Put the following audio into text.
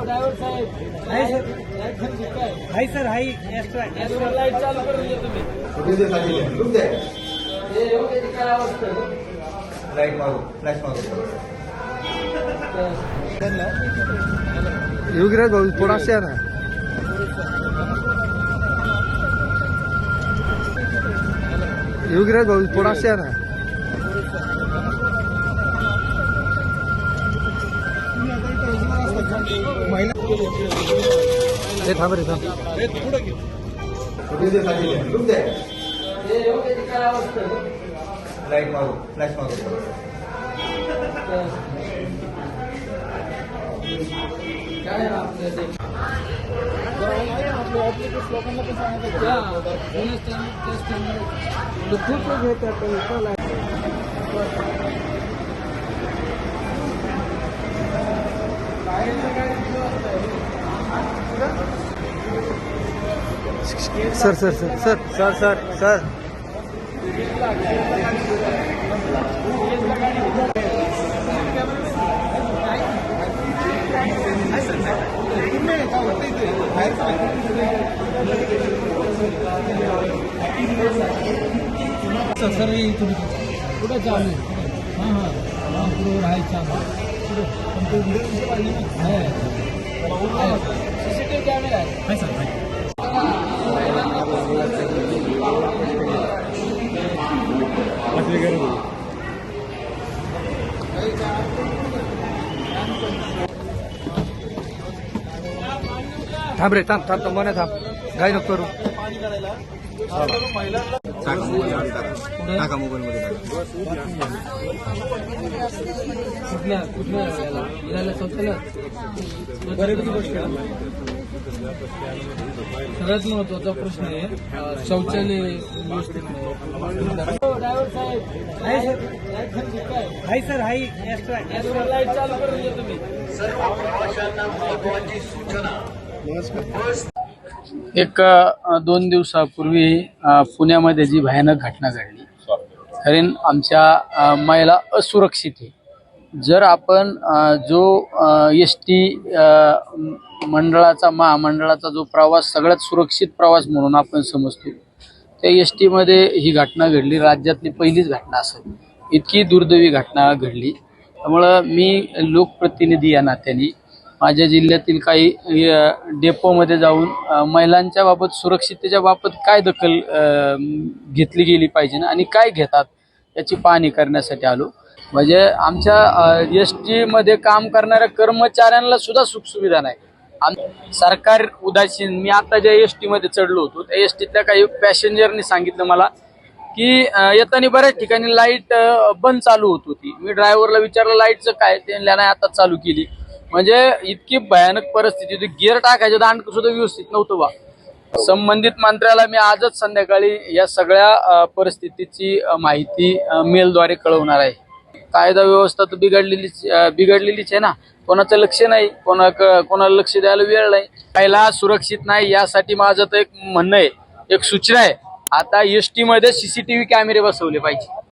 Driver साहेब आहे sir. Hi sir, हाय extra light चालू करून देतो तुम्ही काय अवस्था लाईट मारू, फ्लॅश मारू. युगराज भाऊ थोड़ा से ना. युगराज भाऊ थोड़ा से ना. हे थांब रे थांब. काय अवस्था लाईट मारू, फ्लॅश मारू. काय आपल्या लोकांना पण सांगितलं खूप घेतात. Sir sir sir sir sir sir sir sir कुठं चालू आहे? हां हां हां बरोबर आहे. चालू सीसीटीव्ही कॅमेरा आहे सर. थांब रे थांब थांब थांब थांब. काय नको करू. टाका मोबाईल मध्ये. कुठल्या कुठल्या याला स्वतःला सगळ्यात महत्वाचा प्रश्न आहे शौचालय व्यवस्थित नाही. ड्रायव्हर साहेब आहे सर. हाय सर, हाय एक्स्ट्रा लाईट चालू करून देतो तुम्ही एक 2 दिवसापूर्वी पुण्यामध्ये जी भयानक घटना घडली, कारण आमच्या महिला असुरक्षित आहे. जर आपण जो ST मंडळाचा महामंडळाचा जो प्रवास सगळ्यात सुरक्षित प्रवास म्हणून आपण समजतो, त्या ST मध्ये ही घटना घडली. राज्यातली पहिलीच घटना असेल, इतकी दुर्दैवी घटना घडली. त्यामुळं मी लोकप्रतिनिधी या नात्याने माझ्या जिल्ह्यातील काही डेपोमध्ये जाऊन महिलांच्या बाबत सुरक्षिततेच्या बाबत काय दखल घेतली गेली पाहिजे आणि काय घेतात याची पाहणी करण्यासाठी आलो. म्हणजे आमच्या ST मध्ये काम करणाऱ्या कर्मचाऱ्यांना सुद्धा सुखसुविधा नाही. सरकार उदासीन. मी आता ज्या ST मध्ये चढलो होतो त्या STतल्या काही पॅसेंजरनी सांगितलं मला की येताना बऱ्याच ठिकाणी लाईट बंद चालू होत होती. मी ड्रायव्हरला विचारलं लाईटचं काय, ते नाही आता चालू केली. म्हणजे इतकी भयानक परिस्थिती होती. गिअर टाकायचं दांड सुद्धा व्यवस्थित नव्हतं बा. संबंधित मंत्र्याला मी आजच संध्याकाळी या सगळ्या परिस्थितीची माहिती मेलद्वारे कळवणार आहे. कायदा व्यवस्था तर बिघडलेलीच आहे ना. कोणाचं लक्ष नाही, कोणाला लक्ष द्यायला वेळ नाही. पहिला सुरक्षित नाही यासाठी माझं तर एक म्हणणं आहे, एक सूचना आहे, आता ST मध्ये CCTV कॅमेरे बसवले पाहिजे.